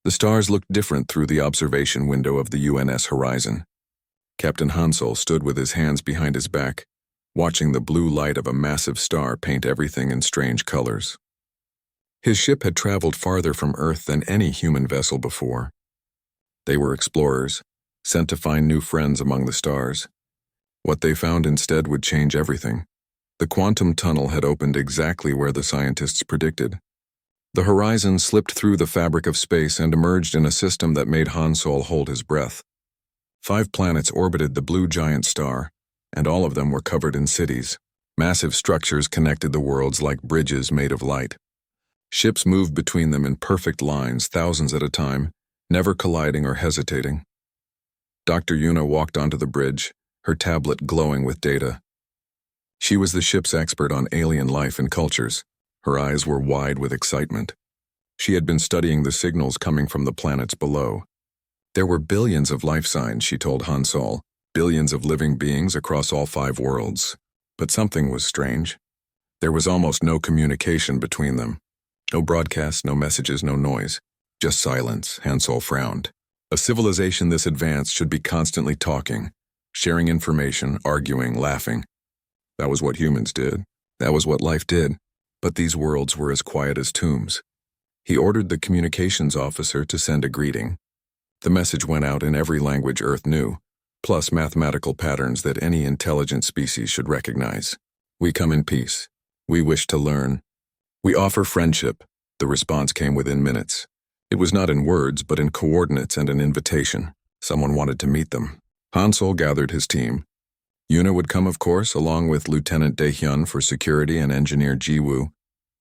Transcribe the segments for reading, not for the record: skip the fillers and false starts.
The stars looked different through the observation window of the UNS horizon. Captain Hansel stood with his hands behind his back, watching the blue light of a massive star paint everything in strange colors. His ship had traveled farther from Earth than any human vessel before. They were explorers, sent to find new friends among the stars. What they found instead would change everything. The quantum tunnel had opened exactly where the scientists predicted. The horizon slipped through the fabric of space and emerged in a system that made Hansel hold his breath. 5 planets orbited the blue giant star, and all of them were covered in cities. Massive structures connected the worlds like bridges made of light. Ships moved between them in perfect lines, thousands at a time, never colliding or hesitating. Dr. Yuna walked onto the bridge, her tablet glowing with data. She was the ship's expert on alien life and cultures. Her eyes were wide with excitement. She had been studying the signals coming from the planets below. There were billions of life signs, she told Hansel, billions of living beings across all 5 worlds. But something was strange. There was almost no communication between them. No broadcasts, no messages, no noise. Just silence. Hansel frowned. A civilization this advanced should be constantly talking, sharing information, arguing, laughing. That was what humans did. That was what life did. But these worlds were as quiet as tombs. He ordered the communications officer to send a greeting. The message went out in every language Earth knew, plus mathematical patterns that any intelligent species should recognize. We come in peace. We wish to learn. We offer friendship. The response came within minutes. It was not in words, but in coordinates and an invitation. Someone wanted to meet them. Hansel gathered his team. Yuna would come, of course, along with Lieutenant Daehyun for security and Engineer Jiwoo,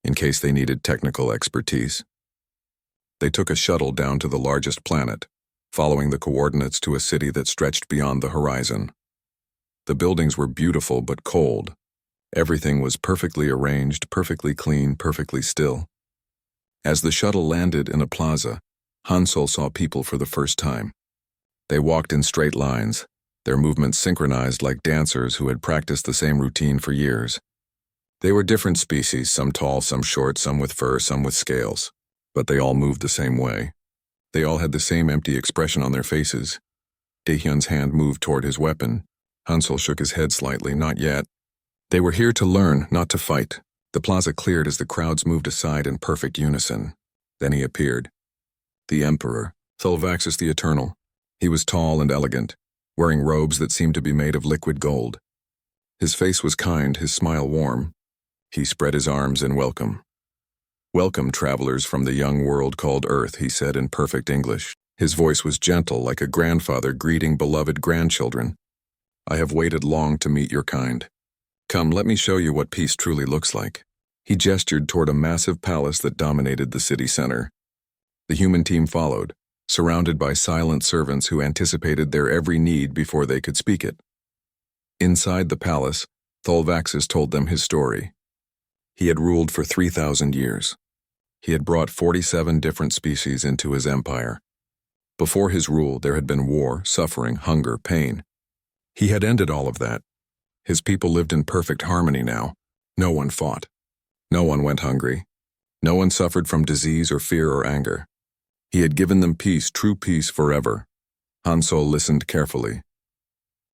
in case they needed technical expertise. They took a shuttle down to the largest planet, following the coordinates to a city that stretched beyond the horizon. The buildings were beautiful but cold. Everything was perfectly arranged, perfectly clean, perfectly still. As the shuttle landed in a plaza, Hansel saw people for the first time. They walked in straight lines, their movements synchronized like dancers who had practiced the same routine for years. They were different species, some tall, some short, some with fur, some with scales. But they all moved the same way. They all had the same empty expression on their faces. Daehyun's hand moved toward his weapon. Hansel shook his head slightly, not yet. They were here to learn, not to fight. The plaza cleared as the crowds moved aside in perfect unison. Then he appeared. The Emperor, Thulvaxis the Eternal. He was tall and elegant, wearing robes that seemed to be made of liquid gold. His face was kind, his smile warm. He spread his arms in welcome. "Welcome, travelers from the young world called Earth," he said in perfect English. His voice was gentle, like a grandfather greeting beloved grandchildren. "I have waited long to meet your kind. Come, let me show you what peace truly looks like." He gestured toward a massive palace that dominated the city center. The human team followed, surrounded by silent servants who anticipated their every need before they could speak it. Inside the palace, Thulvaxis told them his story. He had ruled for 3,000 years. He had brought 47 different species into his empire. Before his rule, there had been war, suffering, hunger, pain. He had ended all of that. His people lived in perfect harmony now. No one fought. No one went hungry. No one suffered from disease or fear or anger. He had given them peace, true peace forever. Hansel listened carefully.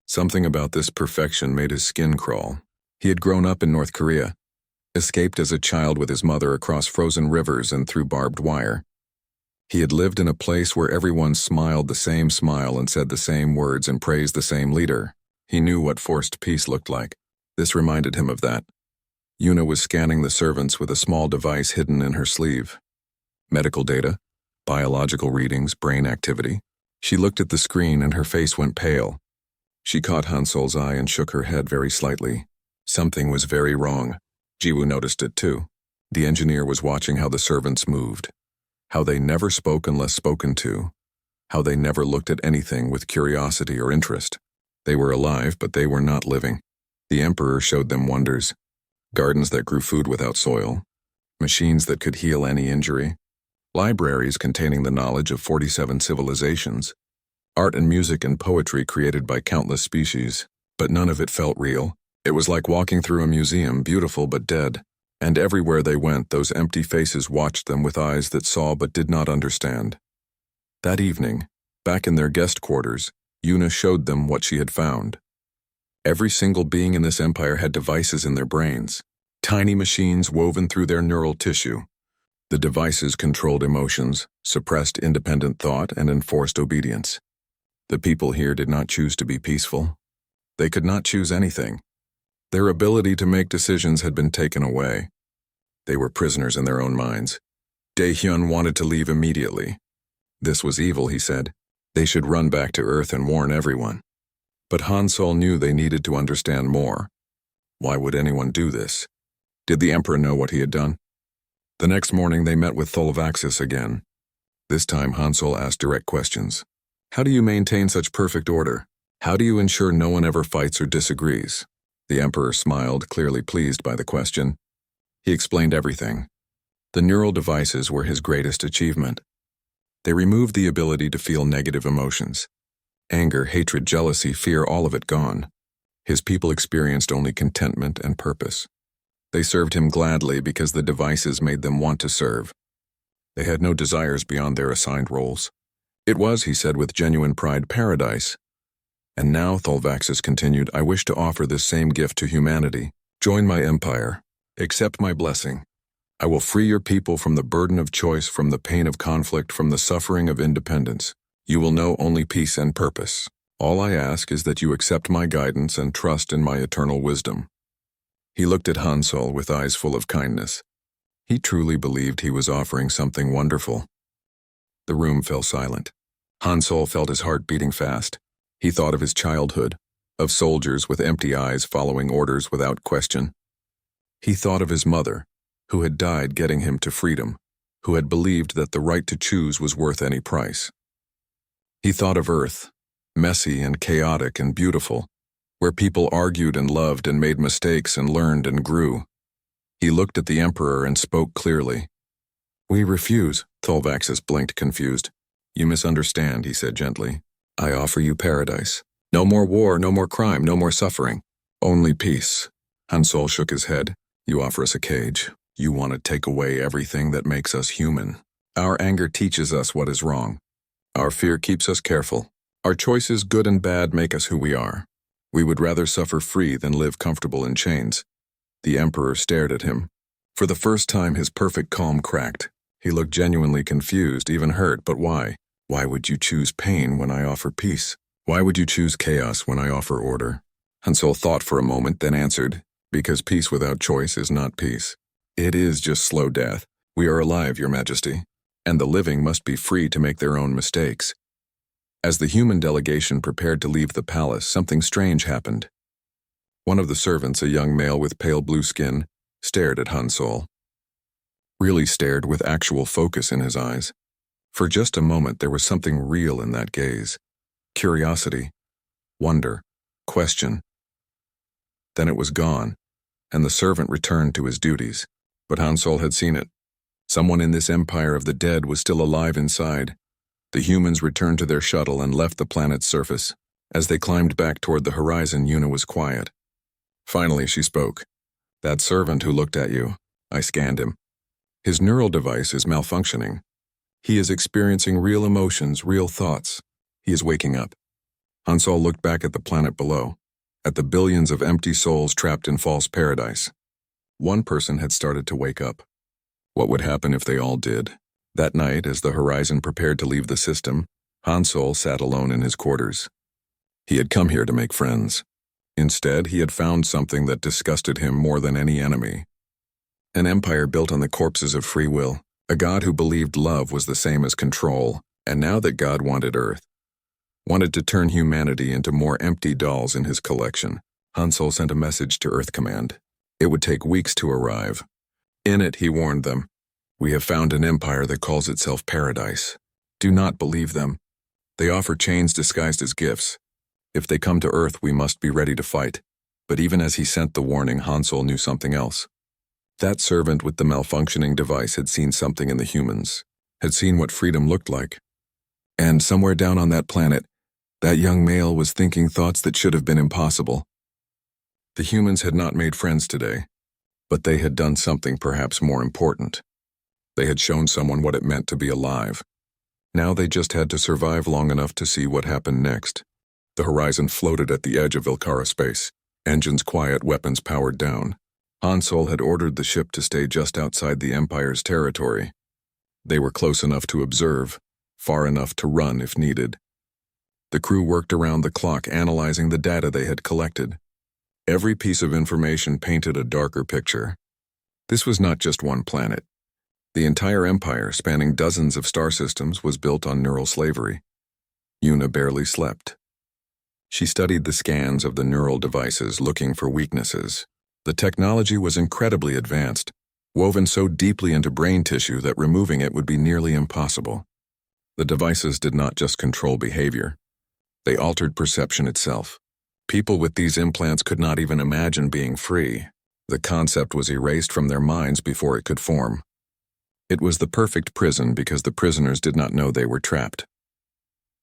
Something about this perfection made his skin crawl. He had grown up in North Korea, escaped as a child with his mother across frozen rivers and through barbed wire. He had lived in a place where everyone smiled the same smile and said the same words and praised the same leader. He knew what forced peace looked like. This reminded him of that. Yuna was scanning the servants with a small device hidden in her sleeve. Medical data, biological readings, brain activity. She looked at the screen and her face went pale. She caught Hansel's eye and shook her head very slightly. Something was very wrong. Jiwoo noticed it too. The engineer was watching how the servants moved, how they never spoke unless spoken to, how they never looked at anything with curiosity or interest. They were alive, but they were not living. The Emperor showed them wonders. Gardens that grew food without soil, machines that could heal any injury, libraries containing the knowledge of 47 civilizations, art and music and poetry created by countless species, but none of it felt real. It was like walking through a museum, beautiful but dead, and everywhere they went, those empty faces watched them with eyes that saw but did not understand. That evening, back in their guest quarters, Yuna showed them what she had found. Every single being in this empire had devices in their brains, tiny machines woven through their neural tissue. The devices controlled emotions, suppressed independent thought, and enforced obedience. The people here did not choose to be peaceful. They could not choose anything. Their ability to make decisions had been taken away. They were prisoners in their own minds. Daehyun wanted to leave immediately. This was evil, he said. They should run back to Earth and warn everyone. But Hansol knew they needed to understand more. Why would anyone do this? Did the Emperor know what he had done? The next morning they met with Thulvaxis again. This time Hansol asked direct questions. How do you maintain such perfect order? How do you ensure no one ever fights or disagrees? The Emperor smiled, clearly pleased by the question. He explained everything. The neural devices were his greatest achievement. They removed the ability to feel negative emotions. Anger, hatred, jealousy, fear, all of it gone. His people experienced only contentment and purpose. They served him gladly because the devices made them want to serve. They had no desires beyond their assigned roles. It was, he said with genuine pride, paradise. And now, Thulvaxis continued, I wish to offer this same gift to humanity. Join my empire. Accept my blessing. I will free your people from the burden of choice, from the pain of conflict, from the suffering of independence. You will know only peace and purpose. All I ask is that you accept my guidance and trust in my eternal wisdom. He looked at Hansol with eyes full of kindness. He truly believed he was offering something wonderful. The room fell silent. Hansol felt his heart beating fast. He thought of his childhood, of soldiers with empty eyes following orders without question. He thought of his mother, who had died getting him to freedom, who had believed that the right to choose was worth any price. He thought of Earth, messy and chaotic and beautiful, where people argued and loved and made mistakes and learned and grew. He looked at the Emperor and spoke clearly. We refuse, Thulvaxis blinked confused. You misunderstand, he said gently. I offer you paradise. No more war, no more crime, no more suffering. Only peace. Hansol shook his head. You offer us a cage. You want to take away everything that makes us human. Our anger teaches us what is wrong. Our fear keeps us careful. Our choices, good and bad, make us who we are. We would rather suffer free than live comfortable in chains. The Emperor stared at him. For the first time his perfect calm cracked. He looked genuinely confused, even hurt, but why? Why would you choose pain when I offer peace? Why would you choose chaos when I offer order? Hansol thought for a moment, then answered, because peace without choice is not peace. It is just slow death. We are alive, Your Majesty, and the living must be free to make their own mistakes. As the human delegation prepared to leave the palace, something strange happened. One of the servants, a young male with pale blue skin, stared at Hansol. Really stared with actual focus in his eyes. For just a moment there was something real in that gaze. Curiosity, wonder, question. Then it was gone, and the servant returned to his duties. But Hansol had seen it. Someone in this empire of the dead was still alive inside. The humans returned to their shuttle and left the planet's surface. As they climbed back toward the horizon, Yuna was quiet. Finally, she spoke. That servant who looked at you, I scanned him. His neural device is malfunctioning. He is experiencing real emotions, real thoughts. He is waking up. Hansol looked back at the planet below, at the billions of empty souls trapped in false paradise. One person had started to wake up. What would happen if they all did? That night, as the horizon prepared to leave the system, Hansol sat alone in his quarters. He had come here to make friends. Instead, he had found something that disgusted him more than any enemy. An empire built on the corpses of free will, a god who believed love was the same as control, and now that God wanted Earth, wanted to turn humanity into more empty dolls in his collection, Hansol sent a message to Earth Command. It would take weeks to arrive. In it, he warned them, we have found an empire that calls itself Paradise. Do not believe them. They offer chains disguised as gifts. If they come to Earth, we must be ready to fight. But even as he sent the warning, Hansol knew something else. That servant with the malfunctioning device had seen something in the humans, had seen what freedom looked like. And somewhere down on that planet, that young male was thinking thoughts that should have been impossible. The humans had not made friends today, but they had done something perhaps more important. They had shown someone what it meant to be alive. Now they just had to survive long enough to see what happened next. The horizon floated at the edge of Vilcara space. Engines quiet, weapons powered down. Han Solo had ordered the ship to stay just outside the Empire's territory. They were close enough to observe, far enough to run if needed. The crew worked around the clock, analyzing the data they had collected. Every piece of information painted a darker picture. This was not just one planet. The entire empire, spanning dozens of star systems, was built on neural slavery. Yuna barely slept. She studied the scans of the neural devices, looking for weaknesses. The technology was incredibly advanced, woven so deeply into brain tissue that removing it would be nearly impossible. The devices did not just control behavior. They altered perception itself. People with these implants could not even imagine being free. The concept was erased from their minds before it could form. It was the perfect prison because the prisoners did not know they were trapped.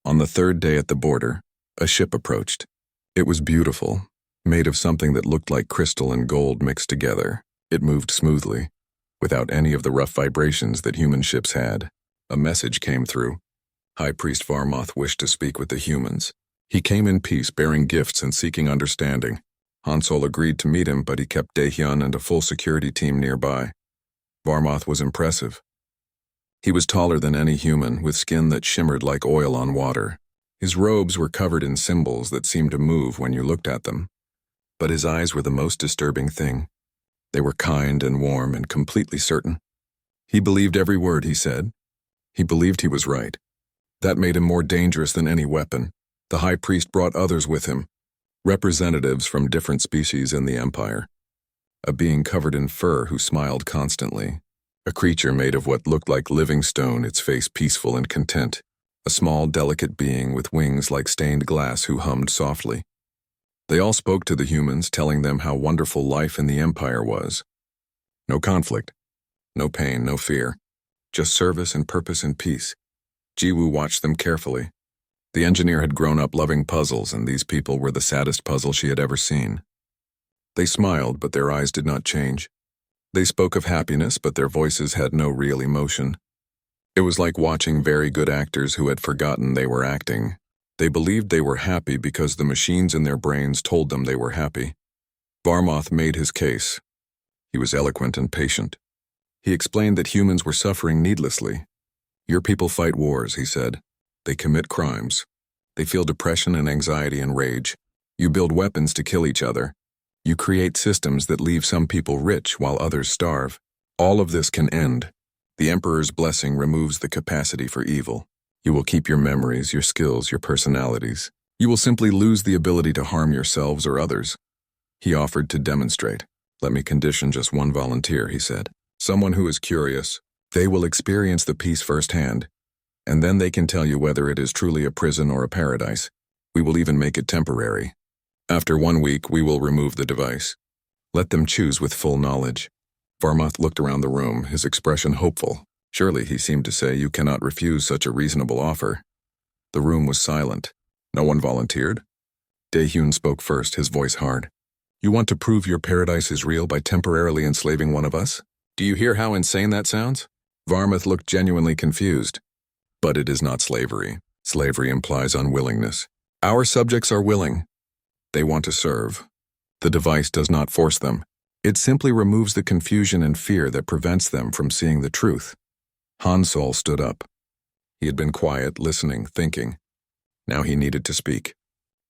On the third day at the border, a ship approached. It was beautiful, made of something that looked like crystal and gold mixed together. It moved smoothly, without any of the rough vibrations that human ships had. A message came through. High Priest Varmoth wished to speak with the humans. He came in peace, bearing gifts and seeking understanding. Han Solo agreed to meet him, but he kept Daehyun and a full security team nearby. Varmoth was impressive. He was taller than any human, with skin that shimmered like oil on water. His robes were covered in symbols that seemed to move when you looked at them. But his eyes were the most disturbing thing. They were kind and warm and completely certain. He believed every word he said. He believed he was right. That made him more dangerous than any weapon. The High Priest brought others with him, representatives from different species in the Empire. A being covered in fur who smiled constantly. A creature made of what looked like living stone, its face peaceful and content. A small, delicate being with wings like stained glass who hummed softly. They all spoke to the humans, telling them how wonderful life in the Empire was. No conflict, no pain, no fear. Just service and purpose and peace. Jiwoo watched them carefully. The engineer had grown up loving puzzles, and these people were the saddest puzzle she had ever seen. They smiled, but their eyes did not change. They spoke of happiness, but their voices had no real emotion. It was like watching very good actors who had forgotten they were acting. They believed they were happy because the machines in their brains told them they were happy. Varmoth made his case. He was eloquent and patient. He explained that humans were suffering needlessly. Your people fight wars, he said. They commit crimes. They feel depression and anxiety and rage. You build weapons to kill each other. You create systems that leave some people rich while others starve. All of this can end. The Emperor's blessing removes the capacity for evil. You will keep your memories, your skills, your personalities. You will simply lose the ability to harm yourselves or others. He offered to demonstrate. Let me condition just one volunteer, he said. Someone who is curious. They will experience the peace firsthand, and then they can tell you whether it is truly a prison or a paradise. We will even make it temporary. After 1 week, we will remove the device. Let them choose with full knowledge. Varmoth looked around the room, his expression hopeful. Surely, he seemed to say, you cannot refuse such a reasonable offer. The room was silent. No one volunteered. Daehyun spoke first, his voice hard. You want to prove your paradise is real by temporarily enslaving one of us? Do you hear how insane that sounds? Varmoth looked genuinely confused. But it is not slavery. Slavery implies unwillingness. Our subjects are willing. They want to serve. The device does not force them. It simply removes the confusion and fear that prevents them from seeing the truth. Han Solo stood up. He had been quiet, listening, thinking. Now he needed to speak.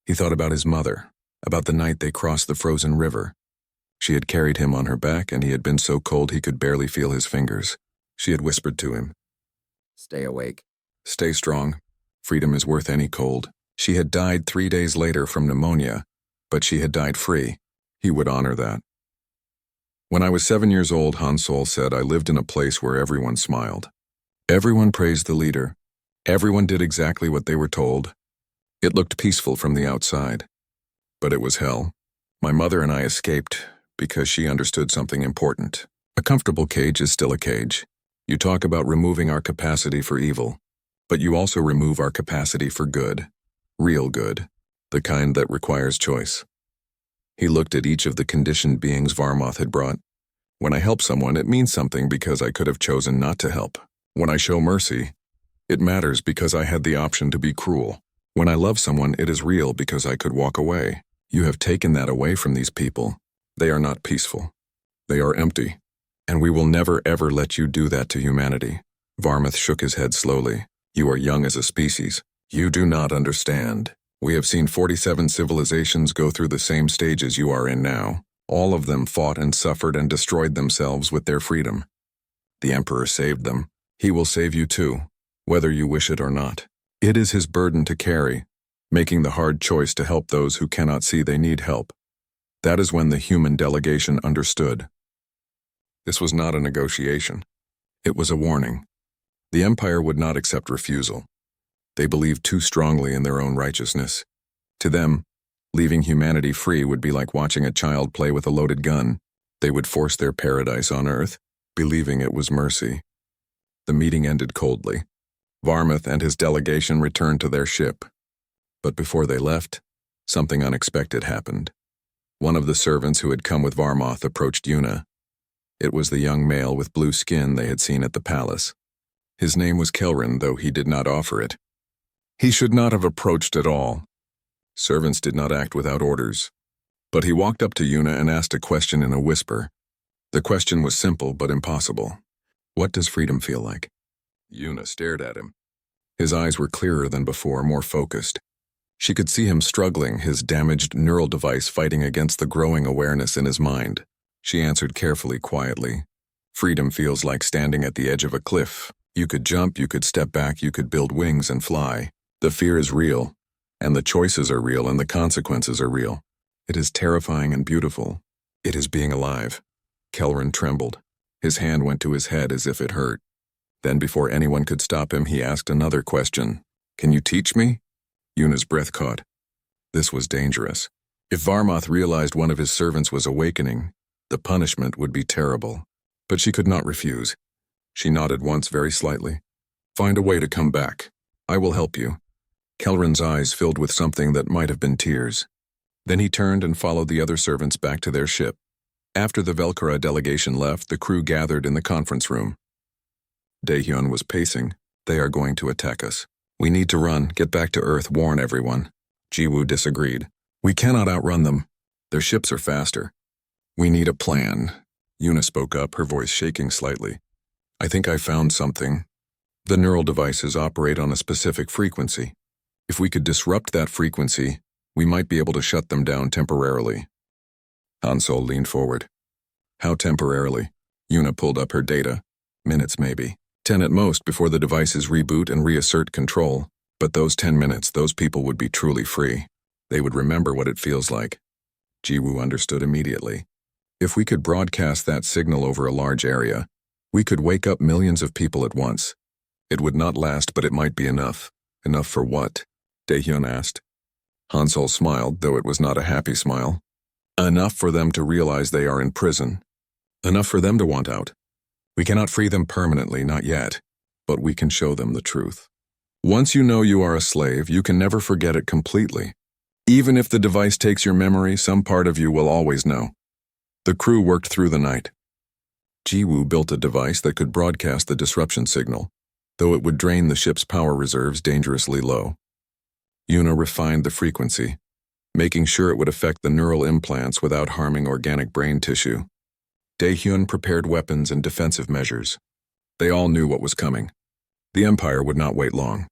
He thought about his mother, about the night they crossed the frozen river. She had carried him on her back, and he had been so cold he could barely feel his fingers. She had whispered to him, Stay awake. Stay strong. Freedom is worth any cold. She had died 3 days later from pneumonia, but she had died free. He would honor that. When I was 7 years old, Han Solo said, I lived in a place where everyone smiled. Everyone praised the leader. Everyone did exactly what they were told. It looked peaceful from the outside. But it was hell. My mother and I escaped because she understood something important. A comfortable cage is still a cage. You talk about removing our capacity for evil, but you also remove our capacity for good. Real good. The kind that requires choice. He looked at each of the conditioned beings Varmoth had brought. When I help someone, it means something because I could have chosen not to help. When I show mercy, It matters because I had the option to be cruel. When I love someone, it is real because I could walk away. You have taken that away from these people. They are not peaceful. They are empty. And we will never ever let you do that to humanity. Varmuth shook his head slowly. You are young as a species. You do not understand. We have seen 47 civilizations go through the same stages you are in now. All of them fought and suffered and destroyed themselves with their freedom. The Emperor saved them. He will save you too, whether you wish it or not. It is his burden to carry, making the hard choice to help those who cannot see they need help. That is when the human delegation understood. This was not a negotiation. It was a warning. The Empire would not accept refusal. They believed too strongly in their own righteousness. To them, leaving humanity free would be like watching a child play with a loaded gun. They would force their paradise on Earth, believing it was mercy. The meeting ended coldly. Varmuth and his delegation returned to their ship. But before they left, something unexpected happened. One of the servants who had come with Varmuth approached Yuna. It was the young male with blue skin they had seen at the palace. His name was Kelrin, though he did not offer it. He should not have approached at all. Servants did not act without orders. But he walked up to Yuna and asked a question in a whisper. The question was simple but impossible. What does freedom feel like? Yuna stared at him. His eyes were clearer than before, more focused. She could see him struggling, his damaged neural device fighting against the growing awareness in his mind. She answered carefully, quietly. Freedom feels like standing at the edge of a cliff. You could jump, you could step back, you could build wings and fly. The fear is real, and the choices are real, and the consequences are real. It is terrifying and beautiful. It is being alive. Kelrin trembled. His hand went to his head as if it hurt. Then, before anyone could stop him, he asked another question. Can you teach me? Yuna's breath caught. This was dangerous. If Varmuth realized one of his servants was awakening, the punishment would be terrible. But she could not refuse. She nodded once very slightly. Find a way to come back. I will help you. Kelrin's eyes filled with something that might have been tears. Then he turned and followed the other servants back to their ship. After the Velcora delegation left, the crew gathered in the conference room. Daehyun was pacing. They are going to attack us. We need to run, get back to Earth, warn everyone. Jiwoo disagreed. We cannot outrun them. Their ships are faster. We need a plan. Yuna spoke up, her voice shaking slightly. I think I found something. The neural devices operate on a specific frequency. If we could disrupt that frequency, we might be able to shut them down temporarily. Hansol leaned forward. How temporarily? Yuna pulled up her data. Minutes maybe. 10 at most before the devices reboot and reassert control. But those 10 minutes, those people would be truly free. They would remember what it feels like. Jiwoo understood immediately. If we could broadcast that signal over a large area, we could wake up millions of people at once. It would not last, but it might be enough. Enough for what? Daehyun asked. Hansol smiled, though it was not a happy smile. Enough for them to realize they are in prison. Enough for them to want out. We cannot free them permanently, not yet, but we can show them the truth. Once you know you are a slave, you can never forget it completely. Even if the device takes your memory, some part of you will always know. The crew worked through the night. Jiwoo built a device that could broadcast the disruption signal, though it would drain the ship's power reserves dangerously low. Yuna refined the frequency, making sure it would affect the neural implants without harming organic brain tissue. Daehyun prepared weapons and defensive measures. They all knew what was coming. The Empire would not wait long.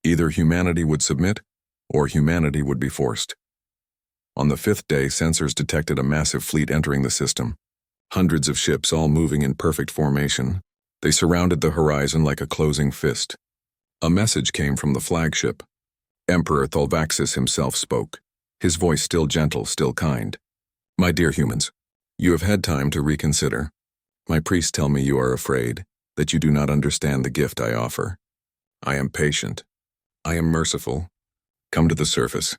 Either humanity would submit, or humanity would be forced. On the 5th day, sensors detected a massive fleet entering the system. Hundreds of ships all moving in perfect formation. They surrounded the horizon like a closing fist. A message came from the flagship. Emperor Tholvaxis himself spoke, his voice still gentle, still kind. My dear humans, you have had time to reconsider. My priests tell me you are afraid, that you do not understand the gift I offer. I am patient. I am merciful. Come to the surface.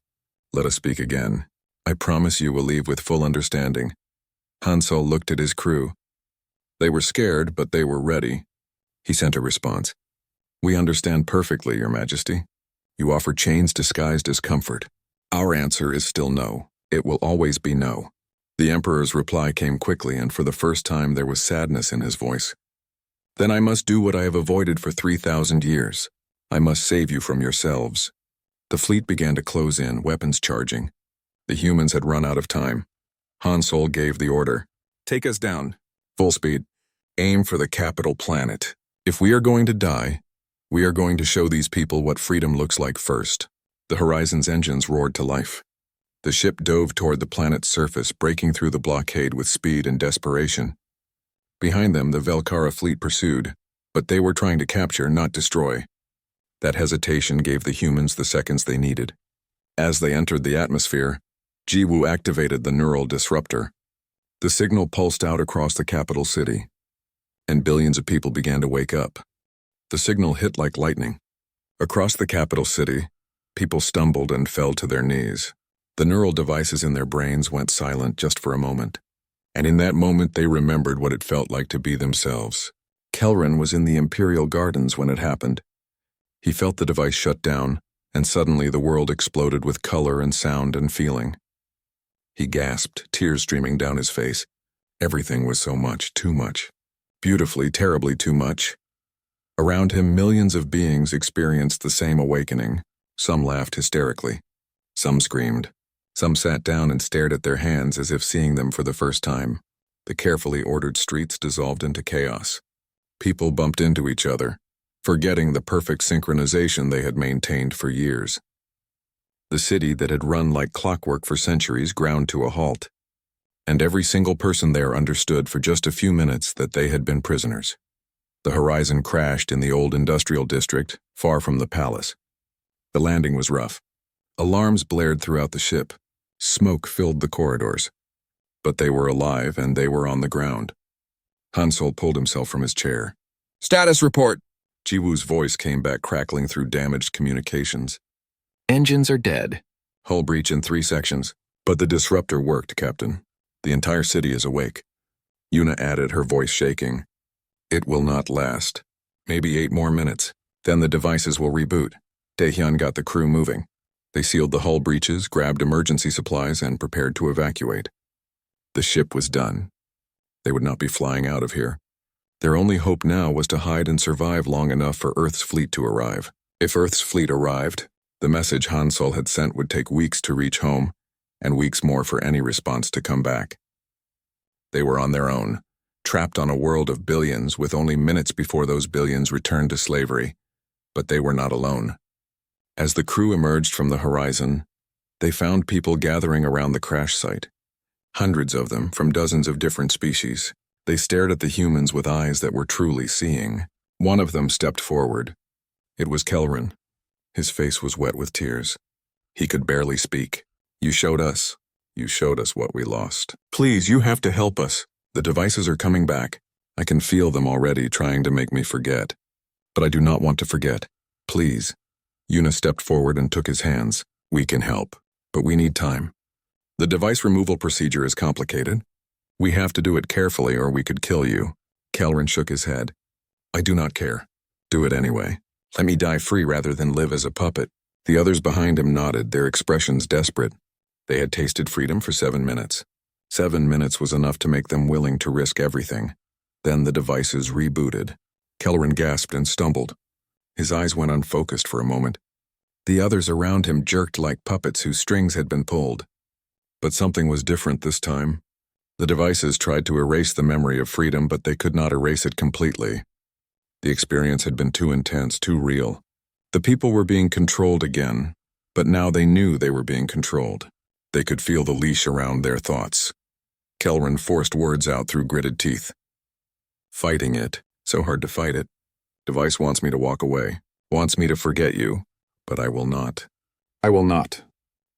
Let us speak again. I promise you will leave with full understanding. Hansol looked at his crew. They were scared, but they were ready. He sent a response. We understand perfectly, Your Majesty. You offer chains disguised as comfort. Our answer is still no. It will always be no. The Emperor's reply came quickly, and for the first time there was sadness in his voice. Then I must do what I have avoided for 3,000 years. I must save you from yourselves. The fleet began to close in, weapons charging. The humans had run out of time. Han Solo gave the order. Take us down. Full speed. Aim for the capital planet. If we are going to die, we are going to show these people what freedom looks like first. The Horizon's engines roared to life. The ship dove toward the planet's surface, breaking through the blockade with speed and desperation. Behind them, the Velkara fleet pursued, but they were trying to capture, not destroy. That hesitation gave the humans the seconds they needed. As they entered the atmosphere, Jiwoo activated the neural disruptor. The signal pulsed out across the capital city, and billions of people began to wake up. The signal hit like lightning. Across the capital city, people stumbled and fell to their knees. The neural devices in their brains went silent just for a moment, and in that moment they remembered what it felt like to be themselves. Kelrin was in the Imperial Gardens when it happened. He felt the device shut down, and suddenly the world exploded with color and sound and feeling. He gasped, tears streaming down his face. Everything was so much, too much. Beautifully, terribly too much. Around him, millions of beings experienced the same awakening. Some laughed hysterically. Some screamed. Some sat down and stared at their hands as if seeing them for the first time. The carefully ordered streets dissolved into chaos. People bumped into each other, forgetting the perfect synchronization they had maintained for years. The city that had run like clockwork for centuries ground to a halt, and every single person there understood for just a few minutes that they had been prisoners. The Horizon crashed in the old industrial district, far from the palace. The landing was rough. Alarms blared throughout the ship. Smoke filled the corridors. But they were alive and they were on the ground. Han Solo pulled himself from his chair. Status report! Jiwoo's voice came back crackling through damaged communications. Engines are dead. Hull breach in 3 sections. But the disruptor worked, Captain. The entire city is awake. Yuna added, her voice shaking. It will not last. Maybe 8 more minutes. Then the devices will reboot. Daehyun got the crew moving. They sealed the hull breaches, grabbed emergency supplies, and prepared to evacuate. The ship was done. They would not be flying out of here. Their only hope now was to hide and survive long enough for Earth's fleet to arrive. If Earth's fleet arrived, the message Han Solo had sent would take weeks to reach home, and weeks more for any response to come back. They were on their own, trapped on a world of billions with only minutes before those billions returned to slavery. But they were not alone. As the crew emerged from the horizon, they found people gathering around the crash site. Hundreds of them, from dozens of different species. They stared at the humans with eyes that were truly seeing. One of them stepped forward. It was Kelrin. His face was wet with tears. He could barely speak. You showed us what we lost. Please, you have to help us. The devices are coming back. I can feel them already trying to make me forget. But I do not want to forget. Please. Yuna stepped forward and took his hands. We can help, but we need time. The device removal procedure is complicated. We have to do it carefully or we could kill you. Kelrin shook his head. I do not care. Do it anyway. Let me die free rather than live as a puppet. The others behind him nodded, their expressions desperate. They had tasted freedom for 7 minutes. 7 minutes was enough to make them willing to risk everything. Then the devices rebooted. Kelrin gasped and stumbled. His eyes went unfocused for a moment. The others around him jerked like puppets whose strings had been pulled. But something was different this time. The devices tried to erase the memory of freedom, but they could not erase it completely. The experience had been too intense, too real. The people were being controlled again, but now they knew they were being controlled. They could feel the leash around their thoughts. Kelrin forced words out through gritted teeth. Fighting it. So hard to fight it. Device wants me to walk away. Wants me to forget you. But I will not. I will not.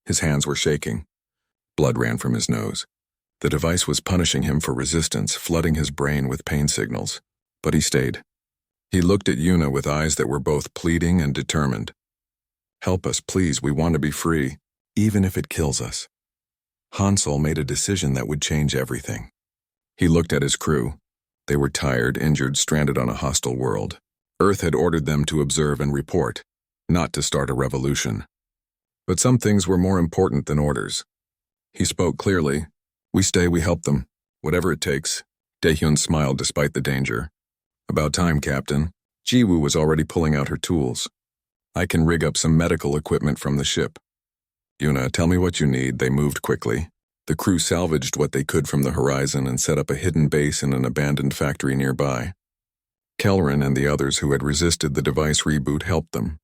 His hands were shaking. Blood ran from his nose. The device was punishing him for resistance, flooding his brain with pain signals. But he stayed. He looked at Yuna with eyes that were both pleading and determined. Help us, please. We want to be free, even if it kills us. Han Solo made a decision that would change everything. He looked at his crew. They were tired, injured, stranded on a hostile world. Earth had ordered them to observe and report, not to start a revolution. But some things were more important than orders. He spoke clearly. We stay, we help them. Whatever it takes. Daehyun smiled despite the danger. About time, Captain. Jiwoo was already pulling out her tools. I can rig up some medical equipment from the ship. Yuna, tell me what you need. They moved quickly. The crew salvaged what they could from the horizon and set up a hidden base in an abandoned factory nearby. Kelrin and the others who had resisted the device reboot helped them.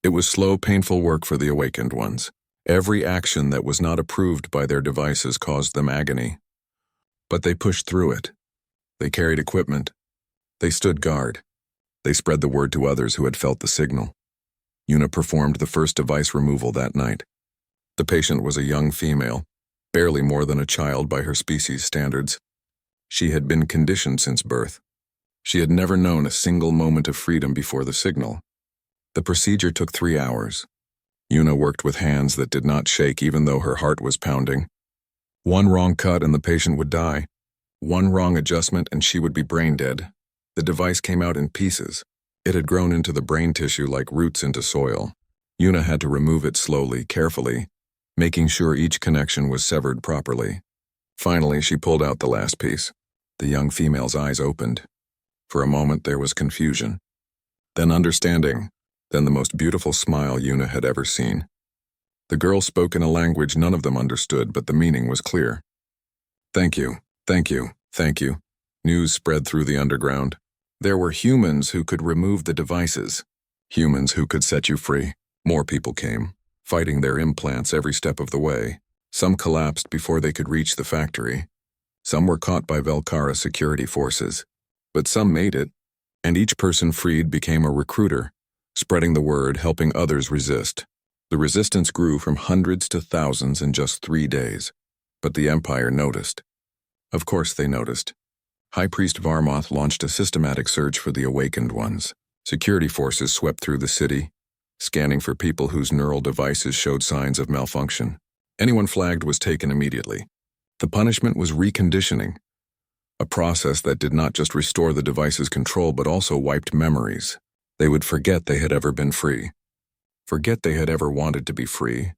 It was slow, painful work for the awakened ones. Every action that was not approved by their devices caused them agony. But they pushed through it. They carried equipment. They stood guard. They spread the word to others who had felt the signal. Yuna performed the first device removal that night. The patient was a young female, barely more than a child by her species standards. She had been conditioned since birth. She had never known a single moment of freedom before the signal. The procedure took 3 hours. Yuna worked with hands that did not shake even though her heart was pounding. One wrong cut and the patient would die. One wrong adjustment and she would be brain dead. The device came out in pieces. It had grown into the brain tissue like roots into soil. Yuna had to remove it slowly, carefully, making sure each connection was severed properly. Finally, she pulled out the last piece. The young female's eyes opened. For a moment, there was confusion. Then understanding. Then the most beautiful smile Yuna had ever seen. The girl spoke in a language none of them understood, but the meaning was clear. Thank you, thank you, thank you. News spread through the underground. There were humans who could remove the devices. Humans who could set you free. More people came, fighting their implants every step of the way. Some collapsed before they could reach the factory. Some were caught by Velkara security forces. But some made it, and each person freed became a recruiter, spreading the word, helping others resist. The resistance grew from hundreds to thousands in just 3 days. But the Empire noticed. Of course they noticed. High Priest Varmoth launched a systematic search for the awakened ones. Security forces swept through the city, scanning for people whose neural devices showed signs of malfunction. Anyone flagged was taken immediately. The punishment was reconditioning, a process that did not just restore the device's control but also wiped memories. They would forget they had ever been free. Forget they had ever wanted to be free.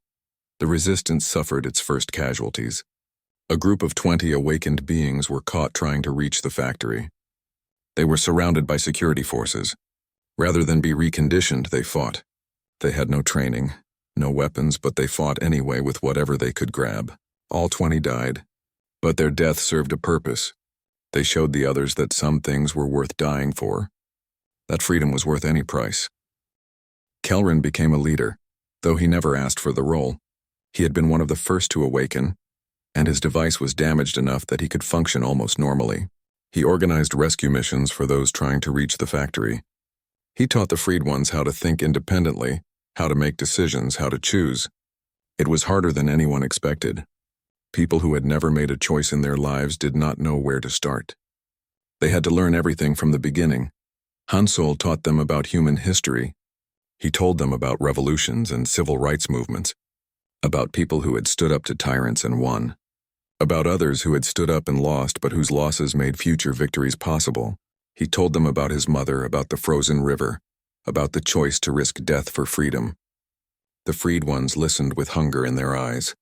The resistance suffered its first casualties. A group of 20 awakened beings were caught trying to reach the factory. They were surrounded by security forces. Rather than be reconditioned, they fought. They had no training, no weapons, but they fought anyway with whatever they could grab. All 20 died. But their death served a purpose. They showed the others that some things were worth dying for. That freedom was worth any price. Kelrin became a leader, though he never asked for the role. He had been one of the first to awaken, and his device was damaged enough that he could function almost normally. He organized rescue missions for those trying to reach the factory. He taught the freed ones how to think independently, how to make decisions, how to choose. It was harder than anyone expected. People who had never made a choice in their lives did not know where to start. They had to learn everything from the beginning. Hansol taught them about human history. He told them about revolutions and civil rights movements, about people who had stood up to tyrants and won, about others who had stood up and lost but whose losses made future victories possible. He told them about his mother, about the frozen river, about the choice to risk death for freedom. The freed ones listened with hunger in their eyes.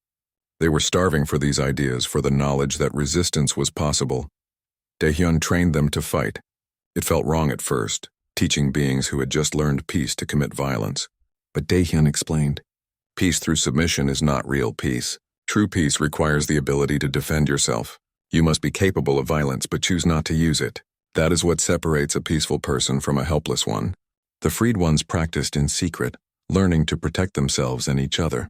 They were starving for these ideas, for the knowledge that resistance was possible. Daehyun trained them to fight. It felt wrong at first, teaching beings who had just learned peace to commit violence. But Daehyun explained, peace through submission is not real peace. True peace requires the ability to defend yourself. You must be capable of violence but choose not to use it. That is what separates a peaceful person from a helpless one. The freed ones practiced in secret, learning to protect themselves and each other.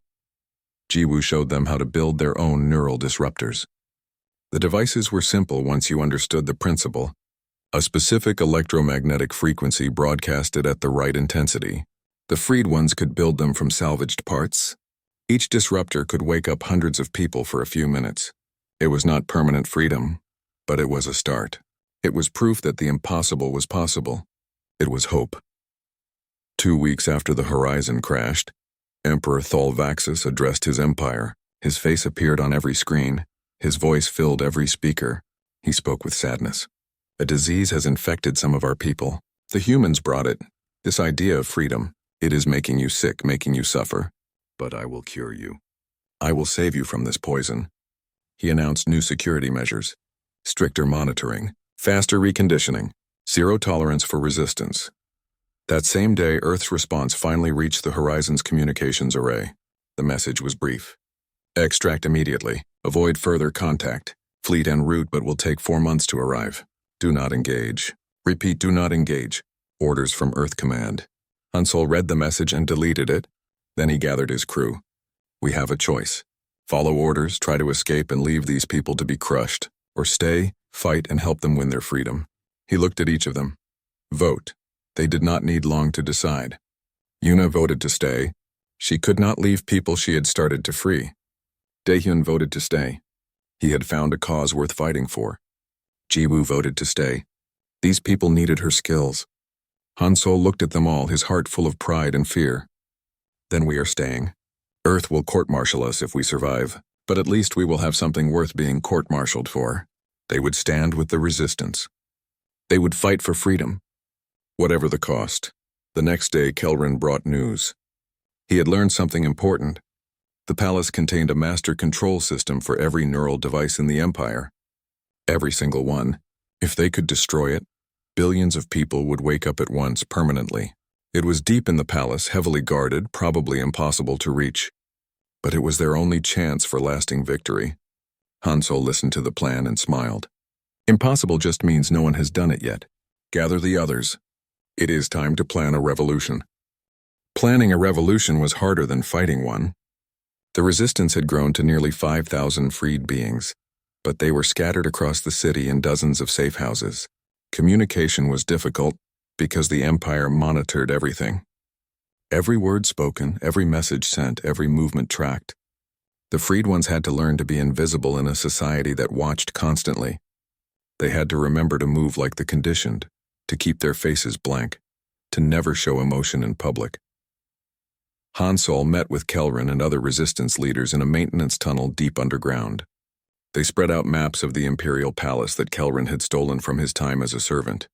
Jiwoo showed them how to build their own neural disruptors. The devices were simple once you understood the principle. A specific electromagnetic frequency broadcasted at the right intensity. The freed ones could build them from salvaged parts. Each disruptor could wake up hundreds of people for a few minutes. It was not permanent freedom, but it was a start. It was proof that the impossible was possible. It was hope. 2 weeks after the horizon crashed, Emperor Tholvaxis addressed his empire. His face appeared on every screen. His voice filled every speaker. He spoke with sadness. A disease has infected some of our people. The humans brought it. This idea of freedom. It is making you sick, making you suffer. But I will cure you. I will save you from this poison. He announced new security measures. Stricter monitoring. Faster reconditioning. Zero tolerance for resistance. That same day, Earth's response finally reached the Horizon's communications array. The message was brief. Extract immediately. Avoid further contact. Fleet en route, but will take 4 months to arrive. Do not engage. Repeat, do not engage. Orders from Earth Command. Han Solo read the message and deleted it. Then he gathered his crew. We have a choice. Follow orders, try to escape and leave these people to be crushed, or stay, fight, and help them win their freedom. He looked at each of them. Vote. They did not need long to decide. Yuna voted to stay. She could not leave people she had started to free. Daehyun voted to stay. He had found a cause worth fighting for. Jiwoo voted to stay. These people needed her skills. Han Solo looked at them all, his heart full of pride and fear. Then we are staying. Earth will court-martial us if we survive, but at least we will have something worth being court-martialed for. They would stand with the resistance. They would fight for freedom. Whatever the cost. The next day, Kelrin brought news. He had learned something important. The palace contained a master control system for every neural device in the Empire. Every single one. If they could destroy it, billions of people would wake up at once permanently. It was deep in the palace, heavily guarded, probably impossible to reach. But it was their only chance for lasting victory. Han Solo listened to the plan and smiled. Impossible just means no one has done it yet. Gather the others. It is time to plan a revolution. Planning a revolution was harder than fighting one. The resistance had grown to nearly 5,000 freed beings, but they were scattered across the city in dozens of safe houses. Communication was difficult because the Empire monitored everything. Every word spoken, every message sent, every movement tracked. The freed ones had to learn to be invisible in a society that watched constantly. They had to remember to move like the conditioned, to keep their faces blank, to never show emotion in public. Han Solo met with Kelrin and other resistance leaders in a maintenance tunnel deep underground. They spread out maps of the Imperial Palace that Kelrin had stolen from his time as a servant.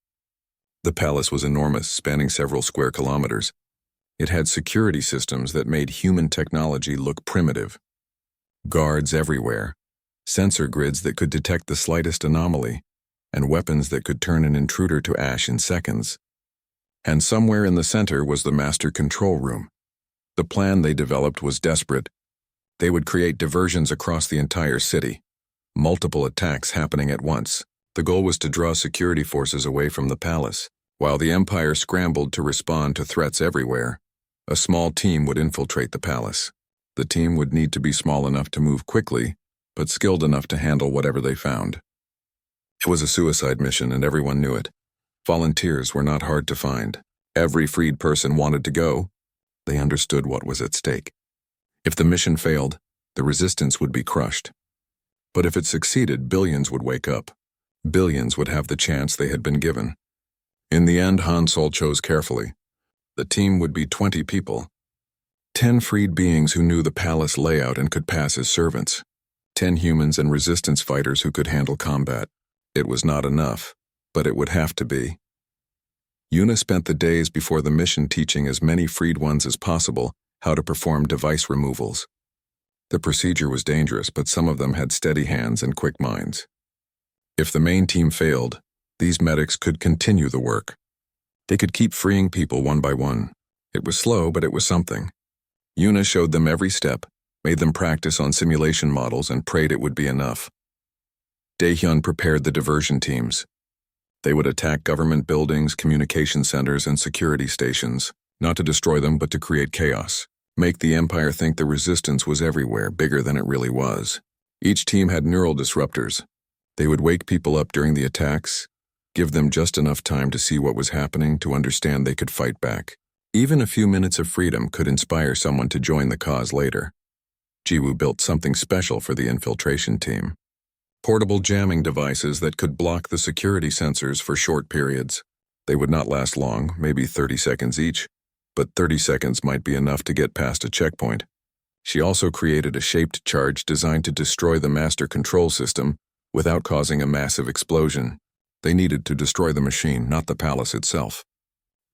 The palace was enormous, spanning several square kilometers. It had security systems that made human technology look primitive. Guards everywhere, sensor grids that could detect the slightest anomaly, and weapons that could turn an intruder to ash in seconds. And somewhere in the center was the master control room. The plan they developed was desperate. They would create diversions across the entire city, multiple attacks happening at once. The goal was to draw security forces away from the palace. While the Empire scrambled to respond to threats everywhere, a small team would infiltrate the palace. The team would need to be small enough to move quickly, but skilled enough to handle whatever they found. It was a suicide mission, and everyone knew it. Volunteers were not hard to find. Every freed person wanted to go. They understood what was at stake. If the mission failed, the resistance would be crushed. But if it succeeded, billions would wake up. Billions would have the chance they had been given. In the end, Han Solo chose carefully. The team would be 20 people. 10 freed beings who knew the palace layout and could pass as servants. 10 humans and resistance fighters who could handle combat. It was not enough, but it would have to be. Yuna spent the days before the mission teaching as many freed ones as possible how to perform device removals. The procedure was dangerous, but some of them had steady hands and quick minds. If the main team failed, these medics could continue the work. They could keep freeing people one by one. It was slow, but it was something. Yuna showed them every step, made them practice on simulation models, and prayed it would be enough. Daehyun prepared the diversion teams. They would attack government buildings, communication centers, and security stations, not to destroy them but to create chaos, make the Empire think the resistance was everywhere, bigger than it really was. Each team had neural disruptors. They would wake people up during the attacks, give them just enough time to see what was happening to understand they could fight back. Even a few minutes of freedom could inspire someone to join the cause later. Jiwoo built something special for the infiltration team. Portable jamming devices that could block the security sensors for short periods. They would not last long, maybe 30 seconds each, but 30 seconds might be enough to get past a checkpoint. She also created a shaped charge designed to destroy the master control system without causing a massive explosion. They needed to destroy the machine, not the palace itself.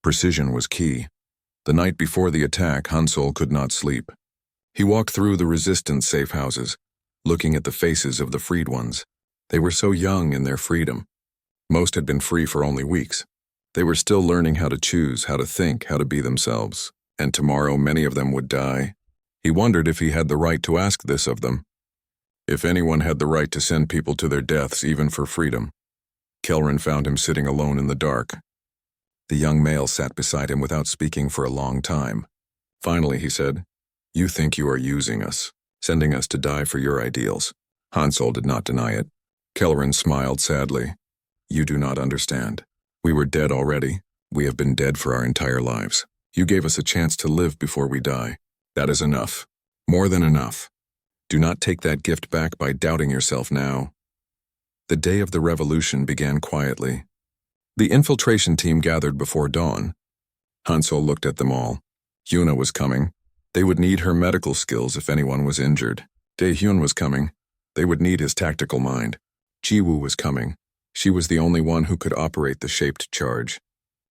Precision was key. The night before the attack, Han Solo could not sleep. He walked through the resistance safe houses, looking at the faces of the freed ones. They were so young in their freedom. Most had been free for only weeks. They were still learning how to choose, how to think, how to be themselves, and tomorrow many of them would die. He wondered if he had the right to ask this of them. If anyone had the right to send people to their deaths even for freedom. Kelrin found him sitting alone in the dark. The young male sat beside him without speaking for a long time. Finally, he said, "You think you are using us, sending us to die for your ideals." Hansel did not deny it. Kelrin smiled sadly. "You do not understand. We were dead already. We have been dead for our entire lives. You gave us a chance to live before we die. That is enough. More than enough. Do not take that gift back by doubting yourself now." The day of the revolution began quietly. The infiltration team gathered before dawn. Hansel looked at them all. Yuna was coming. They would need her medical skills if anyone was injured. Daehyun was coming. They would need his tactical mind. Jiwoo was coming. She was the only one who could operate the shaped charge.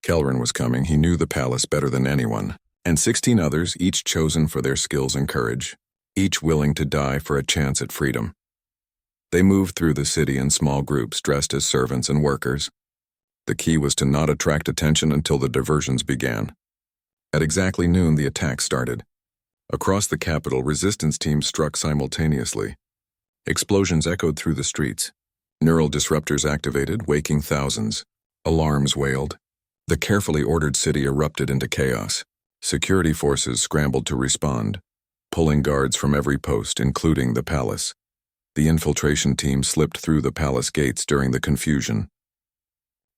Kelrin was coming. He knew the palace better than anyone. And 16 others, each chosen for their skills and courage, each willing to die for a chance at freedom. They moved through the city in small groups dressed as servants and workers. The key was to not attract attention until the diversions began. At exactly noon, the attack started. Across the capital, resistance teams struck simultaneously. Explosions echoed through the streets. Neural disruptors activated, waking thousands. Alarms wailed. The carefully ordered city erupted into chaos. Security forces scrambled to respond, pulling guards from every post, including the palace. The infiltration team slipped through the palace gates during the confusion.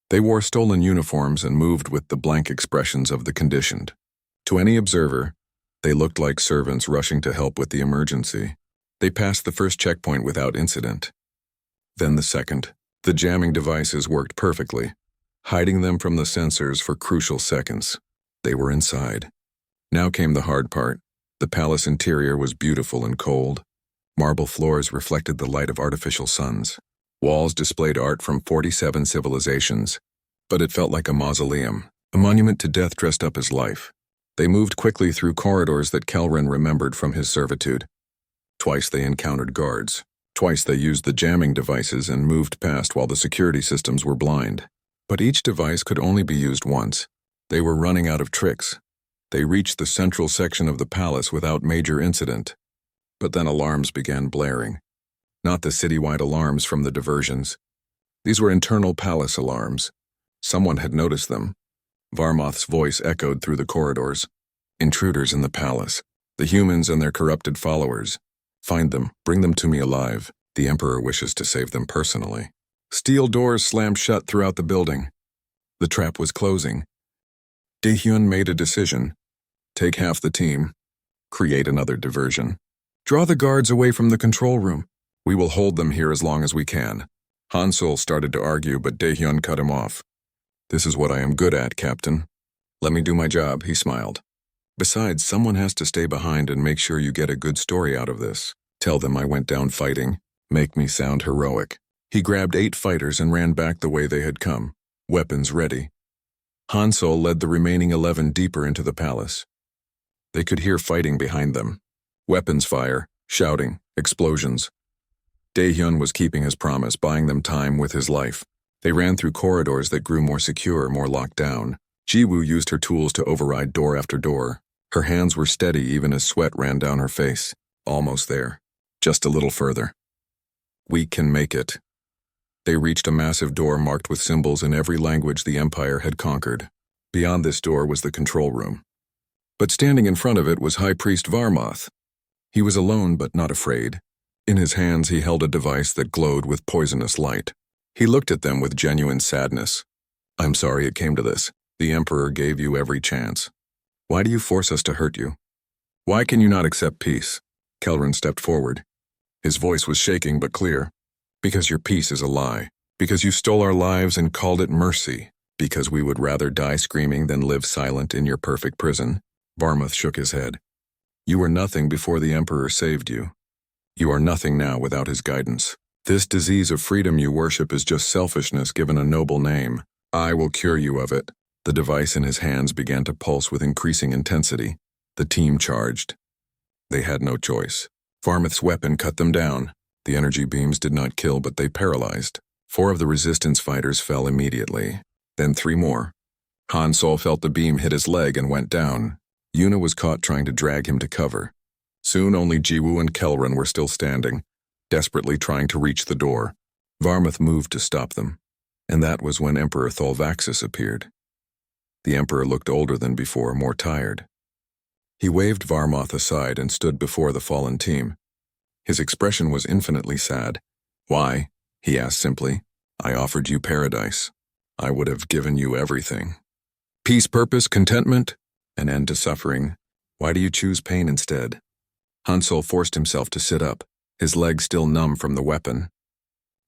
They wore stolen uniforms and moved with the blank expressions of the conditioned. To any observer, they looked like servants rushing to help with the emergency. They passed the first checkpoint without incident. Then the second. The jamming devices worked perfectly, hiding them from the sensors for crucial seconds. They were inside. Now came the hard part. The palace interior was beautiful and cold. Marble floors reflected the light of artificial suns. Walls displayed art from 47 civilizations. But it felt like a mausoleum, a monument to death dressed up as life. They moved quickly through corridors that Kelrin remembered from his servitude. Twice they encountered guards. Twice they used the jamming devices and moved past while the security systems were blind. But each device could only be used once. They were running out of tricks. They reached the central section of the palace without major incident. But then alarms began blaring. Not the citywide alarms from the diversions. These were internal palace alarms. Someone had noticed them. Varmoth's voice echoed through the corridors. "Intruders in the palace. The humans and their corrupted followers. Find them, bring them to me alive. The Emperor wishes to save them personally." Steel doors slammed shut throughout the building. The trap was closing. Daehyun made a decision. Take half the team. Create another diversion. Draw the guards away from the control room. We will hold them here as long as we can. Hansel started to argue, but Daehyun cut him off. "This is what I am good at, Captain. Let me do my job," he smiled. "Besides, someone has to stay behind and make sure you get a good story out of this. Tell them I went down fighting. Make me sound heroic." He grabbed 8 fighters and ran back the way they had come, weapons ready. Hansel led the remaining 11 deeper into the palace. They could hear fighting behind them. Weapons fire, shouting, explosions. Daehyun was keeping his promise, buying them time with his life. They ran through corridors that grew more secure, more locked down. Jiwoo used her tools to override door after door. Her hands were steady even as sweat ran down her face. Almost there. Just a little further. "We can make it." They reached a massive door marked with symbols in every language the Empire had conquered. Beyond this door was the control room. But standing in front of it was High Priest Varmoth. He was alone but not afraid. In his hands he held a device that glowed with poisonous light. He looked at them with genuine sadness. "I'm sorry it came to this. The Emperor gave you every chance. Why do you force us to hurt you? Why can you not accept peace?" Kelrin stepped forward. His voice was shaking but clear. "Because your peace is a lie. Because you stole our lives and called it mercy. Because we would rather die screaming than live silent in your perfect prison." Varmoth shook his head. "You were nothing before the Emperor saved you. You are nothing now without his guidance. This disease of freedom you worship is just selfishness given a noble name. I will cure you of it." The device in his hands began to pulse with increasing intensity. The team charged. They had no choice. Varmoth's weapon cut them down. The energy beams did not kill, but they paralyzed. 4 of the resistance fighters fell immediately. Then 3 more. Hansol felt the beam hit his leg and went down. Yuna was caught trying to drag him to cover. Soon only Jiwoo and Kelrin were still standing, desperately trying to reach the door. Varmuth moved to stop them, and that was when Emperor Tholvaxis appeared. The Emperor looked older than before, more tired. He waved Varmuth aside and stood before the fallen team. His expression was infinitely sad. "Why?" he asked simply. "I offered you paradise. I would have given you everything. Peace, purpose, contentment, an end to suffering. Why do you choose pain instead?" Hansol forced himself to sit up, his legs still numb from the weapon.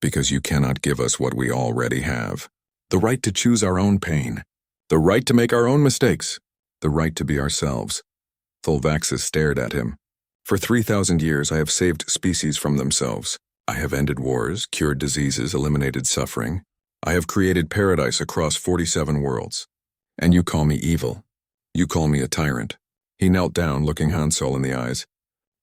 "Because you cannot give us what we already have. The right to choose our own pain. The right to make our own mistakes. The right to be ourselves." Tholvaxis stared at him. "For 3,000 years I have saved species from themselves. I have ended wars, cured diseases, eliminated suffering. I have created paradise across 47 worlds. And you call me evil. You call me a tyrant." He knelt down, looking Hansol in the eyes.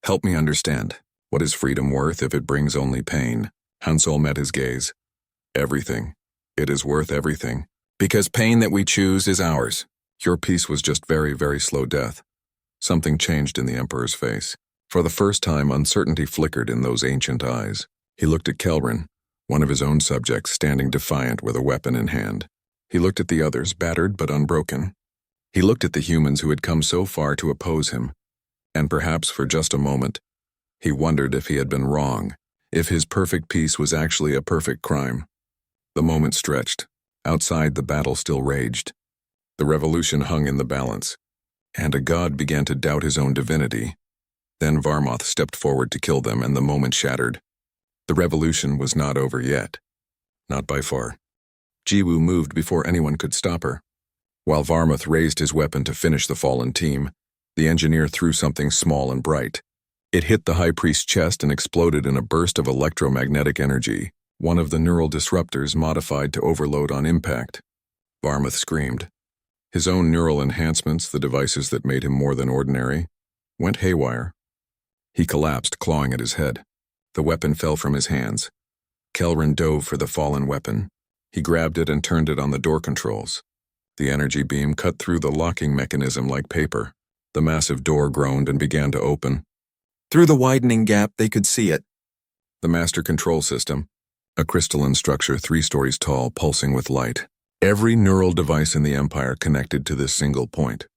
"Help me understand. What is freedom worth if it brings only pain?" Hansol met his gaze. "Everything. It is worth everything. Because pain that we choose is ours. Your peace was just very, very slow death." Something changed in the Emperor's face. For the first time, uncertainty flickered in those ancient eyes. He looked at Kelrin, one of his own subjects, standing defiant with a weapon in hand. He looked at the others, battered but unbroken. He looked at the humans who had come so far to oppose him. And perhaps for just a moment, he wondered if he had been wrong, if his perfect peace was actually a perfect crime. The moment stretched. Outside, the battle still raged. The revolution hung in the balance, and a god began to doubt his own divinity. Then Varmuth stepped forward to kill them, and the moment shattered. The revolution was not over yet. Not by far. Jiwoo moved before anyone could stop her. While Varmuth raised his weapon to finish the fallen team, the engineer threw something small and bright. It hit the High Priest's chest and exploded in a burst of electromagnetic energy, one of the neural disruptors modified to overload on impact. Varmuth screamed. His own neural enhancements, the devices that made him more than ordinary, went haywire. He collapsed, clawing at his head. The weapon fell from his hands. Kelrin dove for the fallen weapon. He grabbed it and turned it on the door controls. The energy beam cut through the locking mechanism like paper. The massive door groaned and began to open. Through the widening gap, they could see it. The master control system, a crystalline structure 3 stories tall, pulsing with light. Every neural device in the Empire connected to this single point.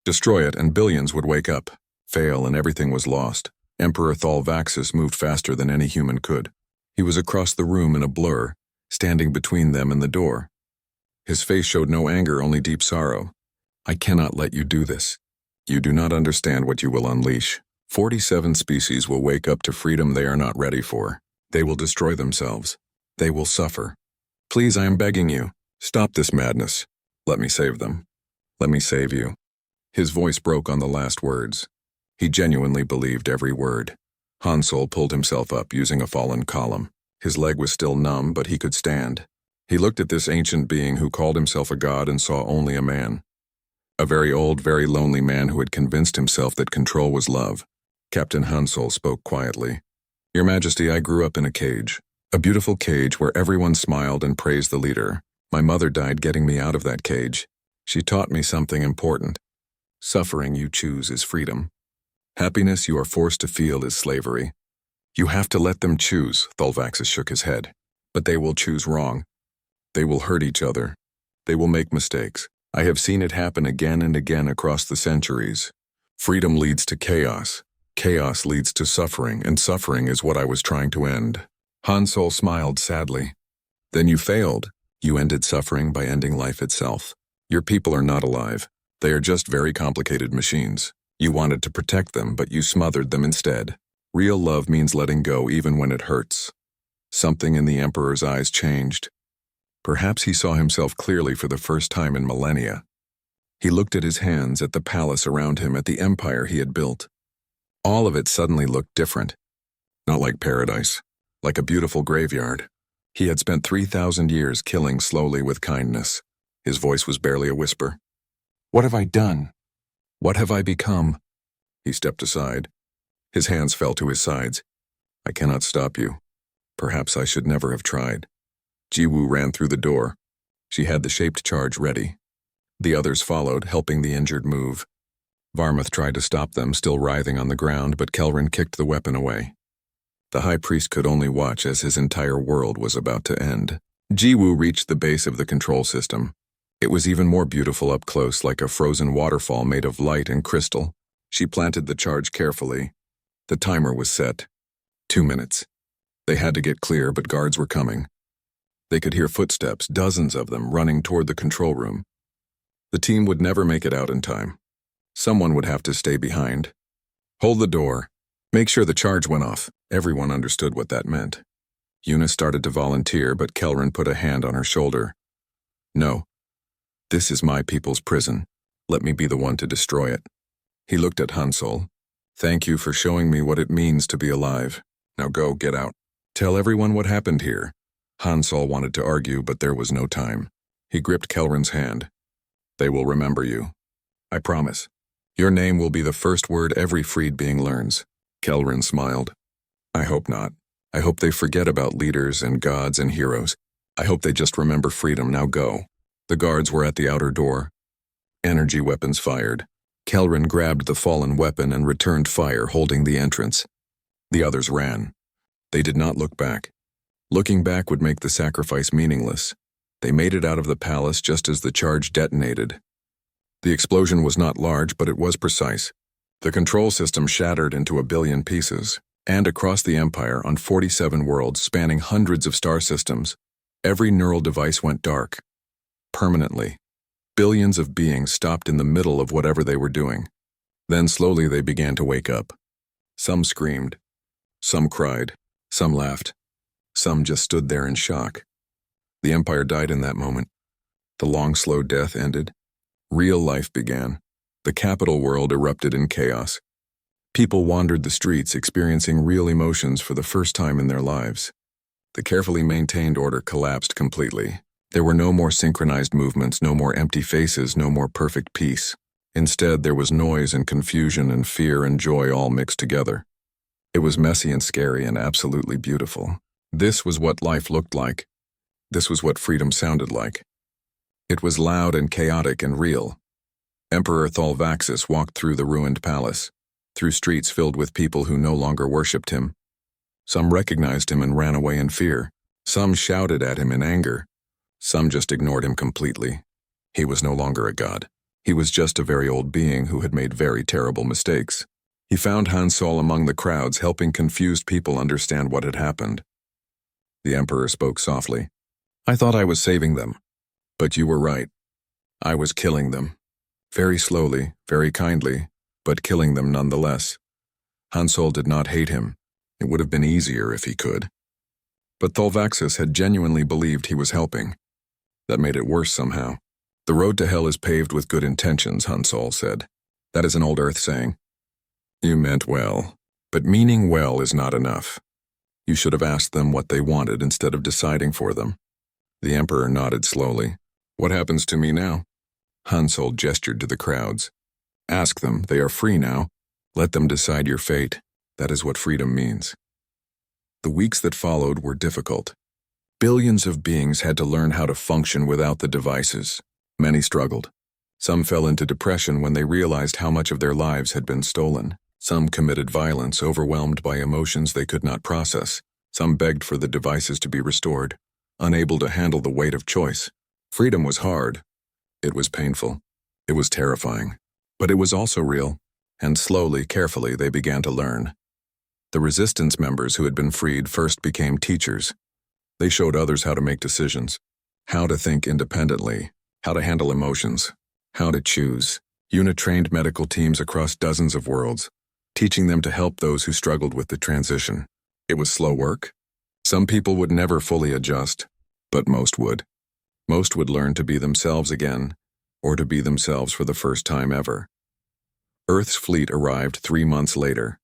Destroy it and billions would wake up. Fail and everything was lost. Emperor Tholvaxis moved faster than any human could. He was across the room in a blur, standing between them and the door. His face showed no anger, only deep sorrow. "I cannot let you do this. You do not understand what you will unleash. 47 species will wake up to freedom they are not ready for. They will destroy themselves. They will suffer. Please, I am begging you, stop this madness. Let me save them. Let me save you." His voice broke on the last words. He genuinely believed every word. Hansol pulled himself up using a fallen column. His leg was still numb, but he could stand. He looked at this ancient being who called himself a god and saw only a man. A very old, very lonely man who had convinced himself that control was love. Captain Hansol spoke quietly. "Your Majesty, I grew up in a cage. A beautiful cage where everyone smiled and praised the leader. My mother died getting me out of that cage. She taught me something important. Suffering you choose is freedom. Happiness you are forced to feel is slavery. You have to let them choose." Tholvaxis shook his head. "But they will choose wrong. They will hurt each other. They will make mistakes. I have seen it happen again and again across the centuries. Freedom leads to chaos. Chaos leads to suffering, and suffering is what I was trying to end." Hansol smiled sadly. "Then you failed. You ended suffering by ending life itself. Your people are not alive. They are just very complicated machines. You wanted to protect them, but you smothered them instead. Real love means letting go even when it hurts." Something in the Emperor's eyes changed. Perhaps he saw himself clearly for the first time in millennia. He looked at his hands, at the palace around him, at the empire he had built. All of it suddenly looked different. Not like paradise, like a beautiful graveyard. He had spent 3,000 years killing slowly with kindness. His voice was barely a whisper. "What have I done? What have I become?" He stepped aside. His hands fell to his sides. "I cannot stop you. Perhaps I should never have tried." Jiwoo ran through the door. She had the shaped charge ready. The others followed, helping the injured move. Varmuth tried to stop them, still writhing on the ground, but Kelrin kicked the weapon away. The High Priest could only watch as his entire world was about to end. Jiwoo reached the base of the control system. It was even more beautiful up close, like a frozen waterfall made of light and crystal. She planted the charge carefully. The timer was set. 2 minutes. They had to get clear, but guards were coming. They could hear footsteps, dozens of them, running toward the control room. The team would never make it out in time. Someone would have to stay behind. Hold the door. Make sure the charge went off. Everyone understood what that meant. Yuna started to volunteer, but Kelrin put a hand on her shoulder. No. This is my people's prison. Let me be the one to destroy it. He looked at Hansol. Thank you for showing me what it means to be alive. Now go, get out. Tell everyone what happened here. Hansol wanted to argue, but there was no time. He gripped Kelrin's hand. They will remember you. I promise. Your name will be the first word every freed being learns. Kelrin smiled. I hope not. I hope they forget about leaders and gods and heroes. I hope they just remember freedom. Now go. The guards were at the outer door. Energy weapons fired. Kelrin grabbed the fallen weapon and returned fire, holding the entrance. The others ran. They did not look back. Looking back would make the sacrifice meaningless. They made it out of the palace just as the charge detonated. The explosion was not large, but it was precise. The control system shattered into 1 billion pieces, and across the Empire, on 47 worlds spanning hundreds of star systems, every neural device went dark. Permanently. Billions of beings stopped in the middle of whatever they were doing. Then slowly they began to wake up. Some screamed. Some cried. Some laughed. Some just stood there in shock. The Empire died in that moment. The long, slow death ended. Real life began. The capital world erupted in chaos. People wandered the streets, experiencing real emotions for the first time in their lives. The carefully maintained order collapsed completely. There were no more synchronized movements, no more empty faces, no more perfect peace. Instead, there was noise and confusion and fear and joy all mixed together. It was messy and scary and absolutely beautiful. This was what life looked like. This was what freedom sounded like. It was loud and chaotic and real. Emperor Thalvaxis walked through the ruined palace, through streets filled with people who no longer worshipped him. Some recognized him and ran away in fear. Some shouted at him in anger. Some just ignored him completely. He was no longer a god. He was just a very old being who had made very terrible mistakes. He found Hansol among the crowds, helping confused people understand what had happened. The Emperor spoke softly. I thought I was saving them. But you were right. I was killing them. Very slowly, very kindly, but killing them nonetheless. Hansol did not hate him. It would have been easier if he could. But Thalvaxis had genuinely believed he was helping. That made it worse somehow. The road to hell is paved with good intentions, Hansol said. That is an old Earth saying. You meant well, but meaning well is not enough. You should have asked them what they wanted instead of deciding for them. The Emperor nodded slowly. What happens to me now? Hansol gestured to the crowds. Ask them, they are free now. Let them decide your fate. That is what freedom means. The weeks that followed were difficult. Billions of beings had to learn how to function without the devices. Many struggled. Some fell into depression when they realized how much of their lives had been stolen. Some committed violence, overwhelmed by emotions they could not process. Some begged for the devices to be restored, unable to handle the weight of choice. Freedom was hard. It was painful. It was terrifying. But it was also real, and slowly, carefully, they began to learn. The resistance members who had been freed first became teachers. They showed others how to make decisions, how to think independently, how to handle emotions, how to choose. Yuna trained medical teams across dozens of worlds, teaching them to help those who struggled with the transition. It was slow work. Some people would never fully adjust, but most would. Most would learn to be themselves again, or to be themselves for the first time ever. Earth's fleet arrived 3 months later.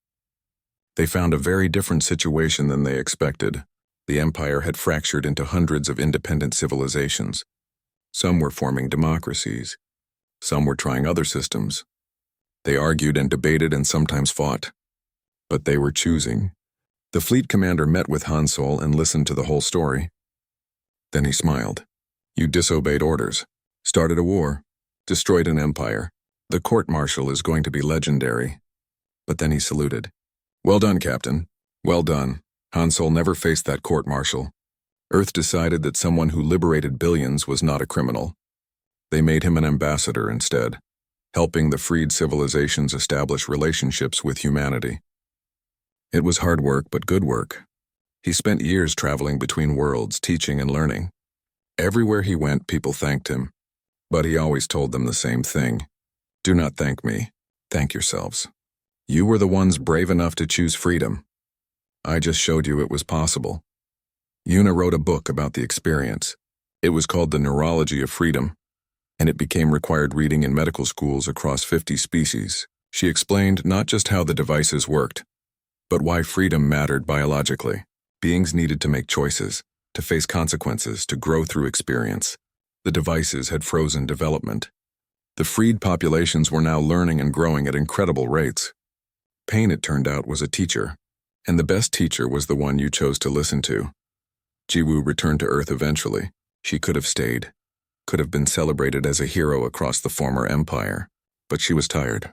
They found a very different situation than they expected. The Empire had fractured into hundreds of independent civilizations. Some were forming democracies. Some were trying other systems. They argued and debated and sometimes fought. But they were choosing. The fleet commander met with Hansol and listened to the whole story. Then he smiled. You disobeyed orders, started a war. Destroyed an empire. The court-martial is going to be legendary. But then he saluted. Well done, Captain. Well done. Han Solo never faced that court-martial. Earth decided that someone who liberated billions was not a criminal. They made him an ambassador instead, helping the freed civilizations establish relationships with humanity. It was hard work, but good work. He spent years traveling between worlds, teaching and learning. Everywhere he went, people thanked him. But he always told them the same thing. Do not thank me. Thank yourselves. You were the ones brave enough to choose freedom. I just showed you it was possible. Yuna wrote a book about the experience. It was called The Neurology of Freedom, and it became required reading in medical schools across 50 species. She explained not just how the devices worked, but why freedom mattered biologically. Beings needed to make choices, to face consequences, to grow through experience. The devices had frozen development. The freed populations were now learning and growing at incredible rates. Pain, it turned out, was a teacher, and the best teacher was the one you chose to listen to. Jiwoo returned to Earth eventually. She could have stayed, could have been celebrated as a hero across the former empire, but she was tired.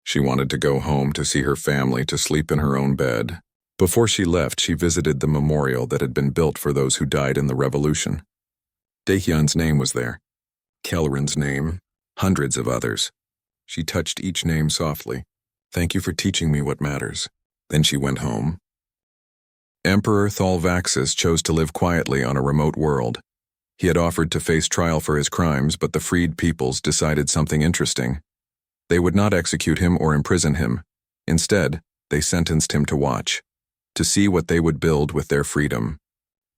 She wanted to go home to see her family, to sleep in her own bed. Before she left, she visited the memorial that had been built for those who died in the revolution. Daehyun's name was there, Kelrin's name, hundreds of others. She touched each name softly. Thank you for teaching me what matters. Then she went home. Emperor Thalvaxis chose to live quietly on a remote world. He had offered to face trial for his crimes, but the freed peoples decided something interesting. They would not execute him or imprison him. Instead, they sentenced him to watch, to see what they would build with their freedom,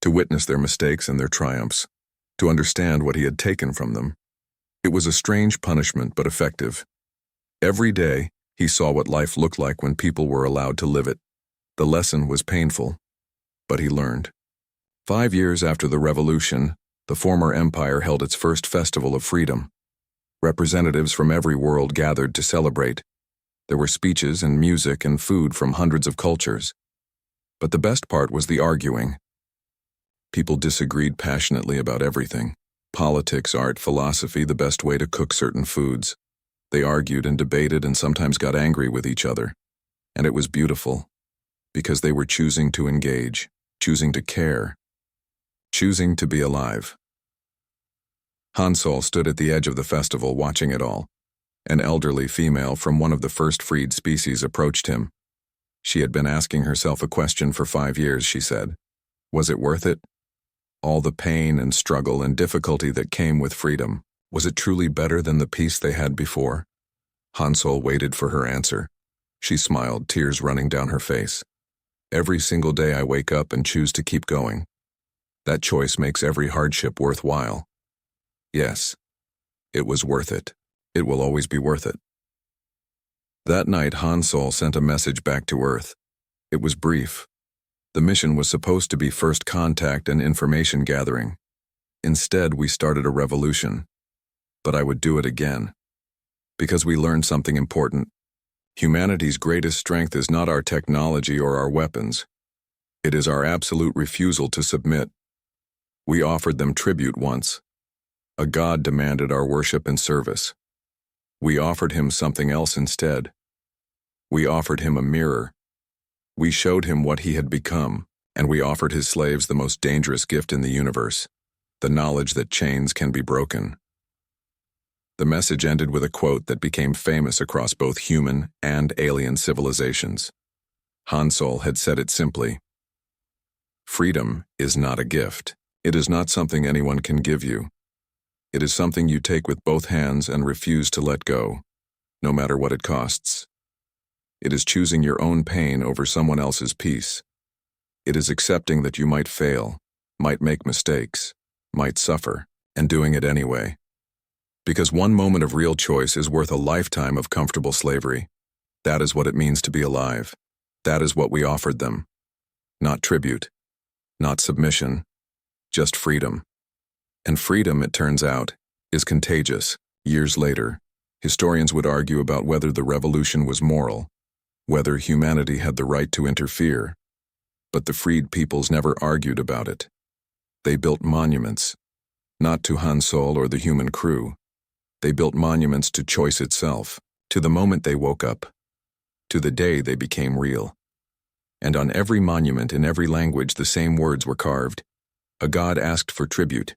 to witness their mistakes and their triumphs, to understand what he had taken from them. It was a strange punishment, but effective. Every day, he saw what life looked like when people were allowed to live it. The lesson was painful, but he learned. 5 years after the revolution, the former empire held its first festival of freedom. Representatives from every world gathered to celebrate. There were speeches and music and food from hundreds of cultures. But the best part was the arguing. People disagreed passionately about everything. Politics, art, philosophy, the best way to cook certain foods. They argued and debated and sometimes got angry with each other. And it was beautiful, because they were choosing to engage, choosing to care, choosing to be alive. Han Solo stood at the edge of the festival watching it all. An elderly female from one of the first freed species approached him. She had been asking herself a question for 5 years, she said. Was it worth it? All the pain and struggle and difficulty that came with freedom. Was it truly better than the peace they had before? Han Solo waited for her answer. She smiled, tears running down her face. Every single day I wake up and choose to keep going. That choice makes every hardship worthwhile. Yes, it was worth it. It will always be worth it. That night, Han Solo sent a message back to Earth. It was brief. The mission was supposed to be first contact and information gathering. Instead, we started a revolution. But I would do it again. Because we learned something important. Humanity's greatest strength is not our technology or our weapons. It is our absolute refusal to submit. We offered them tribute once. A god demanded our worship and service. We offered him something else instead. We offered him a mirror. We showed him what he had become, and we offered his slaves the most dangerous gift in the universe, the knowledge that chains can be broken. The message ended with a quote that became famous across both human and alien civilizations. Han Solo had said it simply. Freedom is not a gift. It is not something anyone can give you. It is something you take with both hands and refuse to let go, no matter what it costs. It is choosing your own pain over someone else's peace. It is accepting that you might fail, might make mistakes, might suffer, and doing it anyway. Because one moment of real choice is worth a lifetime of comfortable slavery. That is what it means to be alive. That is what we offered them. Not tribute, not submission, just freedom. And freedom, it turns out, is contagious. Years later, historians would argue about whether the revolution was moral, whether humanity had the right to interfere. But the freed peoples never argued about it. They built monuments, not to Han Solo or the human crew, They built monuments to choice itself, to the moment they woke up, to the day they became real. And on every monument in every language the same words were carved. A god asked for tribute.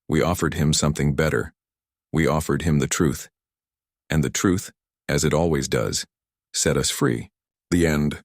We offered him something better. We offered him the truth. And the truth, as it always does, set us free. The end.